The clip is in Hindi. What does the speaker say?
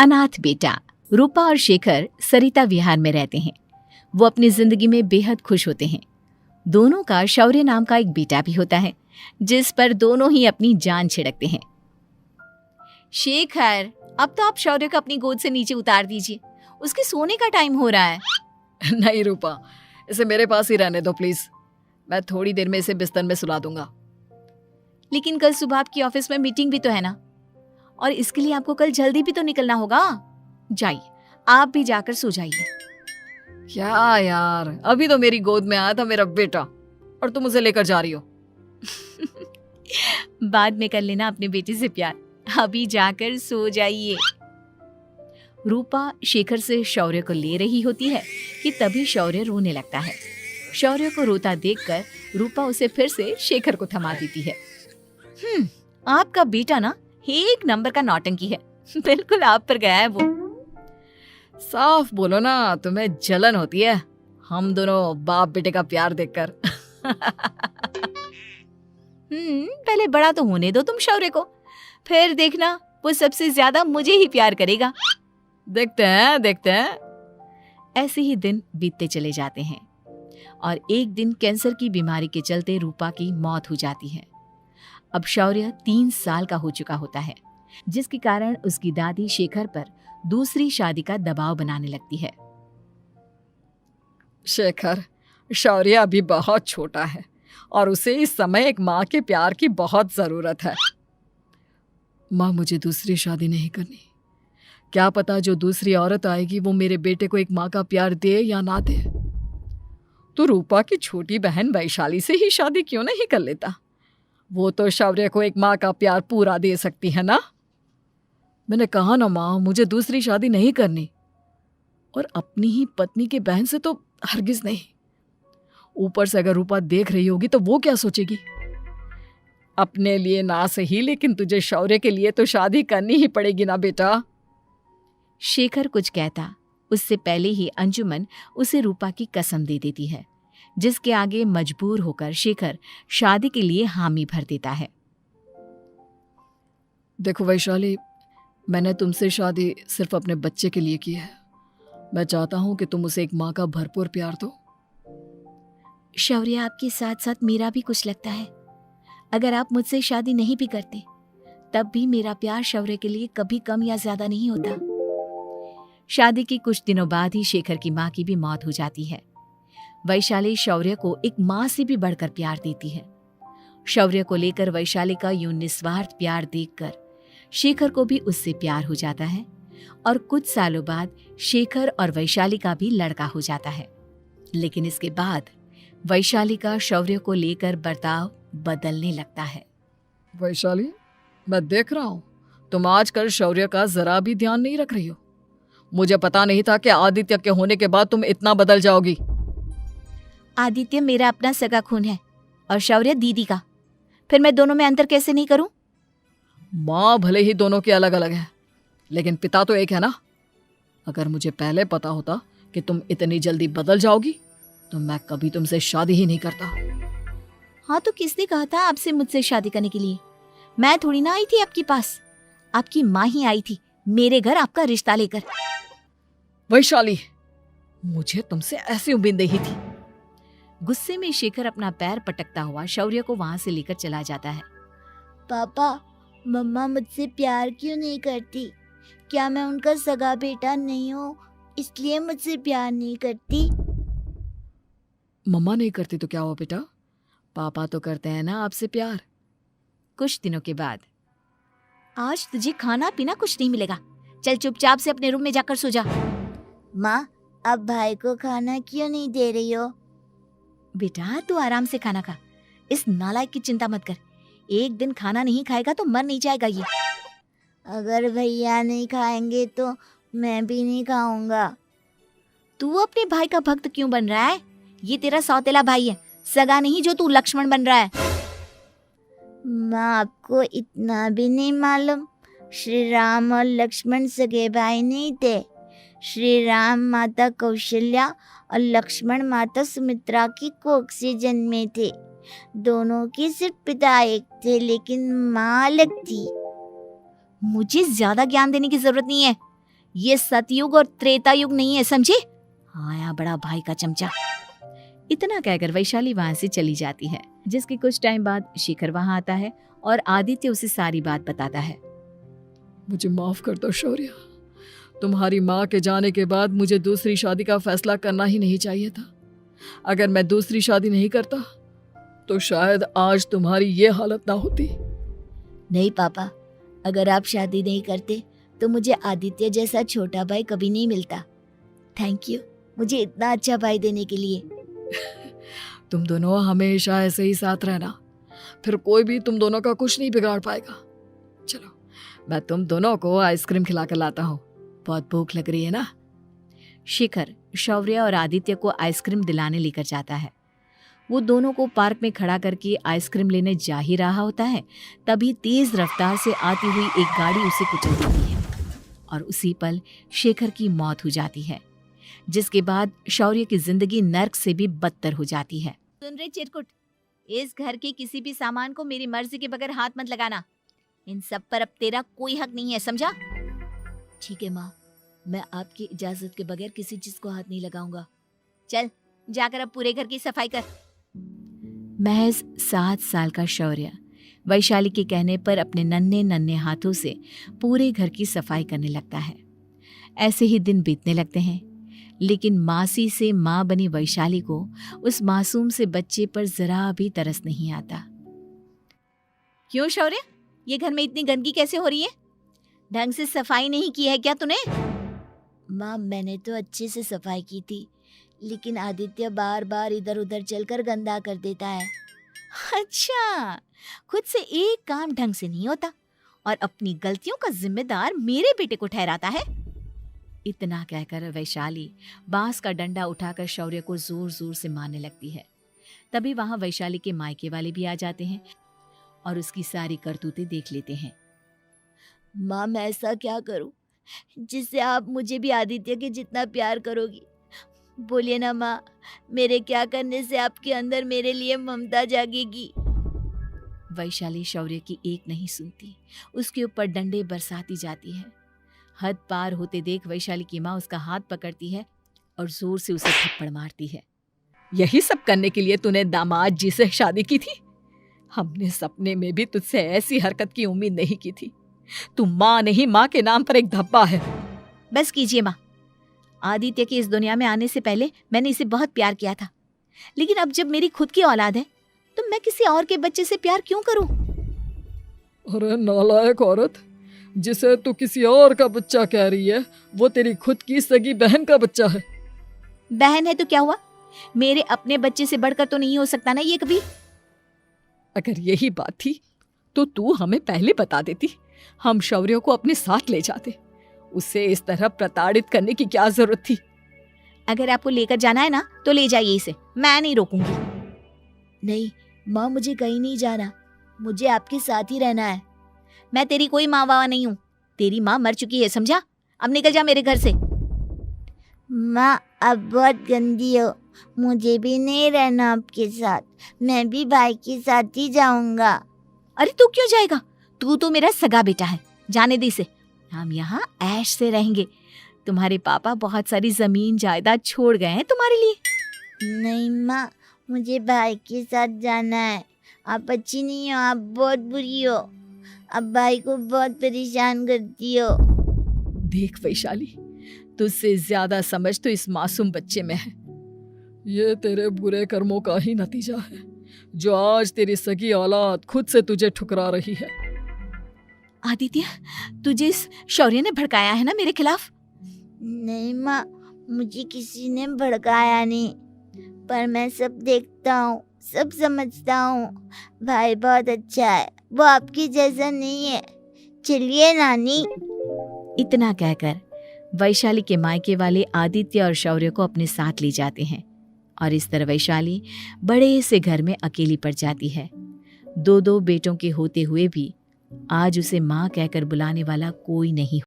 अनाथ बेटा। रूपा और शेखर सरिता विहार में रहते हैं। वो अपनी जिंदगी में बेहद खुश होते हैं। दोनों का शौर्य नाम का एक बेटा भी होता है, जिस पर दोनों ही अपनी जान छिड़कते हैं। शेखर, अब तो आप शौर्य को अपनी गोद से नीचे उतार दीजिए, उसके सोने का टाइम हो रहा है। नहीं रूपा, इसे मेरे पास ही रहने दो प्लीज। मैं थोड़ी देर में इसे बिस्तर में सुला दूंगा। लेकिन कल सुबह आपकी ऑफिस में मीटिंग भी तो है ना, और इसके लिए आपको कल जल्दी भी तो निकलना होगा। जाइए, आप भी जाकर सो जाइए। क्या यार, अभी तो मेरी गोद में आया था मेरा बेटा और तुम उसे लेकर जा रही हो। बाद में कर लेना अपने बेटे से प्यार, अभी जाकर सो जाइए। रूपा शेखर से शौर्य को ले रही होती है कि तभी शौर्य रोने लगता है। शौर्य को रोता देखकर रूपा उसे फिर से शेखर को थमा देती है। आपका बेटा ना एक नंबर का नौटंकी है, बिल्कुल आप पर गया है वो। साफ बोलो ना, तुम्हें जलन होती है हम दोनों बाप बेटे का प्यार देखकर। पहले बड़ा तो होने दो तुम शौर्य को, फिर देखना वो सबसे ज्यादा मुझे ही प्यार करेगा। देखते हैं। ऐसे ही दिन बीतते चले जाते हैं और एक दिन कैंसर की बीमारी के चलते रूपा की मौत हो जाती है। अब शौर्य 3 साल का हो चुका होता है, जिसके कारण उसकी दादी शेखर पर दूसरी शादी का दबाव बनाने लगती है। शेखर, शौर्य अभी बहुत छोटा है और उसे इस समय एक माँ के प्यार की बहुत जरूरत है। माँ, मुझे दूसरी शादी नहीं करनी। क्या पता जो दूसरी औरत आएगी वो मेरे बेटे को एक माँ का प्यार दे या ना दे। तो रूपा की छोटी बहन वैशाली से ही शादी क्यों नहीं कर लेता? वो तो शौर्य को एक माँ का प्यार पूरा दे सकती है ना। मैंने कहा ना माँ, मुझे दूसरी शादी नहीं करनी, और अपनी ही पत्नी के बहन से तो हरगिज नहीं। ऊपर से अगर रूपा देख रही होगी तो वो क्या सोचेगी? अपने लिए ना सही, लेकिन तुझे शौर्य के लिए तो शादी करनी ही पड़ेगी ना बेटा। शेखर कुछ कहता उससे पहले ही अंजुमन उसे रूपा की कसम दे देती है, जिसके आगे मजबूर होकर शेखर शादी के लिए हामी भर देता है। देखो वैशाली, मैंने तुमसे शादी सिर्फ अपने बच्चे के लिए की है। मैं चाहता हूं कि तुम उसे एक माँ का भरपूर प्यार दो। शौर्य, आपके साथ साथ मेरा भी कुछ लगता है। अगर आप मुझसे शादी नहीं भी करते तब भी मेरा प्यार शौर्य के लिए कभी कम या ज्यादा नहीं होता। शादी के कुछ दिनों बाद ही शेखर की माँ की भी मौत हो जाती है। वैशाली शौर्य को एक माँ से भी बढ़कर प्यार देती है। शौर्य को लेकर वैशाली का यूं निस्वार्थ प्यार देखकर शेखर को भी उससे प्यार हो जाता है और कुछ सालों बाद शेखर और वैशाली का भी लड़का हो जाता है। लेकिन इसके बाद वैशाली का शौर्य को लेकर बर्ताव बदलने लगता है। वैशाली, मैं देख रहा हूं तुम आजकल शौर्य का जरा भी ध्यान नहीं रख रही हो। मुझे पता नहीं था कि आदित्य के होने के बाद तुम इतना बदल जाओगी। आदित्य मेरा अपना सगा खून है और शौर्य दीदी का, फिर मैं दोनों में अंतर कैसे नहीं करूं? माँ भले ही दोनों के अलग अलग है, लेकिन पिता तो एक है ना। अगर मुझे पहले पता होता कि तुम इतनी जल्दी बदल जाओगी तो मैं कभी तुमसे शादी ही नहीं करता। हाँ, तो किसने कहा था आपसे मुझसे शादी करने के लिए? मैं थोड़ी ना आई थी आपके पास, आपकी माँ ही आई थी मेरे घर आपका रिश्ता लेकर। वैशाली, मुझे तुमसे ऐसी उम्मीद नहीं थी। गुस्से में शेखर अपना पैर पटकता हुआ शौर्य को वहां से लेकर चला जाता है। पापा, मम्मा मुझसे प्यार क्यों नहीं करती? क्या मैं उनका सगा बेटा नहीं हूँ इसलिए मुझसे प्यार नहीं करती? मम्मा नहीं करती तो क्या हुआ बेटा, पापा तो करते हैं ना आपसे प्यार। कुछ दिनों के बाद, आज तुझे खाना पीना कुछ नहीं मिलेगा, चल चुपचाप से अपने रूम में जाकर सो जा। माँ, अब भाई को खाना क्यों नहीं दे रही हो? बेटा तू आराम से खाना खा, इस नालायक की चिंता मत कर। एक दिन खाना नहीं खाएगा तो मर नहीं जाएगा ये। अगर भैया नहीं खाएंगे तो मैं भी नहीं खाऊंगा। तू अपने भाई का भक्त क्यों बन रहा है? ये तेरा सौतेला भाई है, सगा नहीं जो तू लक्ष्मण बन रहा है। माँ, आपको इतना भी नहीं मालूम? श्री राम और लक्ष्मण सगे भाई नहीं थे। श्री राम माता कौशल्या और लक्ष्मण माता सुमित्रा की कोख से जन्मे थे। दोनों के सिर्फ पिता एक थे लेकिन माँ अलग थी। मुझे ज्यादा ज्ञान देने की जरूरत नहीं है, ये सतयुग और त्रेता युग नहीं है, समझे? आया बड़ा भाई का चमचा। इतना कहकर वैशाली वहां से चली जाती है। जिसके कुछ टाइम बाद शिखर वहां आता है और आदित्य उसे सारी बात बताता है। मुझे माफ कर दो शौर्य, तुम्हारी माँ के जाने के बाद मुझे दूसरी शादी का फैसला करना ही नहीं चाहिए था। अगर मैं दूसरी शादी नहीं करता तो शायद आज तुम्हारी ये हालत ना होती। नहीं पापा, अगर आप शादी नहीं करते तो मुझे आदित्य जैसा छोटा भाई कभी नहीं मिलता। थैंक यू मुझे इतना अच्छा भाई देने के लिए। तुम दोनों हमेशा ऐसे ही साथ रहना, फिर कोई भी तुम दोनों का कुछ नहीं बिगाड़ पाएगा। चलो मैं तुम दोनों को आइसक्रीम खिला कर लाता हूँ, बहुत भूख लग रही है ना। शिखर शौर्य और आदित्य को आइसक्रीम दिलाने लेकर जाता है। वो दोनों को पार्क में खड़ा करके आइसक्रीम लेने जा ही रहा होता है, तभी तेज रफ्तार से आती हुई एक गाड़ी उसे कुचल देती है और उसी पल शेखर की मौत हो जाती है, जिसके बाद शौर्य की जिंदगी नर्क से भी बदतर हो जाती है। सुन रे चिरकुट, इस घर के किसी भी सामान को मेरी मर्जी के बगैर हाथ मत लगाना। इन सब पर अब तेरा कोई हक नहीं है, समझा? ठीक है माँ, मैं आपकी इजाजत के बगैर किसी चीज को हाथ नहीं लगाऊंगा। चल जाकर अब पूरे घर की सफाई कर। महज 7 साल का शौर्य वैशाली के कहने पर अपने नन्हे नन्हे हाथों से पूरे घर की सफाई करने लगता है। ऐसे ही दिन बीतने लगते हैं, लेकिन मासी से माँ बनी वैशाली को उस मासूम से बच्चे पर जरा भी तरस नहीं आता। क्यों शौर्य, ये घर में इतनी गंदगी कैसे हो रही है? ढंग से सफाई नहीं की है क्या तूने? माँ मैंने तो अच्छे से सफाई की थी, लेकिन आदित्य बार बार इधर उधर चलकर गंदा कर देता है। अच्छा, खुद से एक काम ढंग से नहीं होता और अपनी गलतियों का जिम्मेदार मेरे बेटे को ठहराता है। इतना कहकर वैशाली बांस का डंडा उठाकर शौर्य को जोर जोर से मारने लगती है। तभी वहां वैशाली के मायके वाले भी आ जाते हैं और उसकी सारी करतूतें देख लेते हैं। माँ मैं ऐसा क्या करूं जिससे आप मुझे भी आदित्य के जितना प्यार करोगी? बोलिए ना माँ, मेरे क्या करने से आपके अंदर मेरे लिए ममता जागेगी? वैशाली शौर्य की एक नहीं सुनती, उसके ऊपर डंडे बरसाती जाती है। हद पार होते देख वैशाली की माँ उसका हाथ पकड़ती है और जोर से उसे थप्पड़ मारती है। यही सब करने के लिए तूने दामाद जी से शादी की थी? हमने सपने में भी तुझसे ऐसी हरकत की उम्मीद नहीं की थी। तू माँ नहीं, माँ के नाम पर एक धब्बा है। बस कीजिए माँ, आदित्य के इस दुनिया में आने से पहले मैंने इसे बहुत प्यार किया था, लेकिन अब जब मेरी खुद की औलाद है तो मैं किसी और के बच्चे से प्यार क्यों करूं? अरे नालायक औरत, जिसे तू किसी और का बच्चा कह रही है वो तेरी खुद की सगी बहन का बच्चा है। बहन है तो क्या हुआ, मेरे अपने बच्चे से बढ़कर तो नहीं हो सकता ना ये कभी। अगर यही बात थी तो तू हमें पहले बता देती, हम शौर्य को अपने साथ ले जाते। उसे इस तरह प्रताड़ित करने की क्या जरूरत थी? अगर आपको लेकर जाना है ना तो ले जाइए इसे, मैं नहीं रोकूंगी। नहीं माँ, मुझे कहीं नहीं जाना, मुझे आपके साथ ही रहना है। मैं तेरी कोई माँ बाबा नहीं हूँ, तेरी माँ मर चुकी है, समझा? अब निकल जा मेरे घर से। माँ अब बहुत गंदी हो, मुझे भी नहीं रहना आपके साथ, मैं भी भाई के साथ ही जाऊंगा। अरे तू क्यों जाएगा, तू तो मेरा सगा बेटा है, जाने दे इसे। हम यहाँ ऐश से रहेंगे, तुम्हारे पापा बहुत सारी जमीन जायदाद छोड़ गए हैं तुम्हारे लिए। नहीं माँ, मुझे भाई के साथ जाना है। आप अच्छी नहीं हो, आप बहुत बुरी हो, आप भाई को बहुत परेशान करती हो। देख वैशाली, तुझसे ज्यादा समझ तो इस मासूम बच्चे में है। ये तेरे बुरे कर्मों का ही नतीजा है जो आज तेरी सगी औलाद खुद से तुझे ठुकरा रही है। आदित्य, तुझे इस शौर्य ने भड़काया है ना मेरे खिलाफ? नहीं माँ, मुझे किसी ने भड़काया नहीं, पर मैं सब देखता हूँ, सब समझता हूँ। भाई बहुत अच्छा है, वो आपकी जैसा नहीं है। चलिए नानी। इतना कहकर वैशाली के मायके वाले आदित्य और शौर्य को अपने साथ ले जाते हैं और इस तरह वैशाली बड़े से घर में अकेली पड़ जाती है। 2 बेटों के होते हुए भी आज उसे माँ कहकर बुलाने वाला कोई नहीं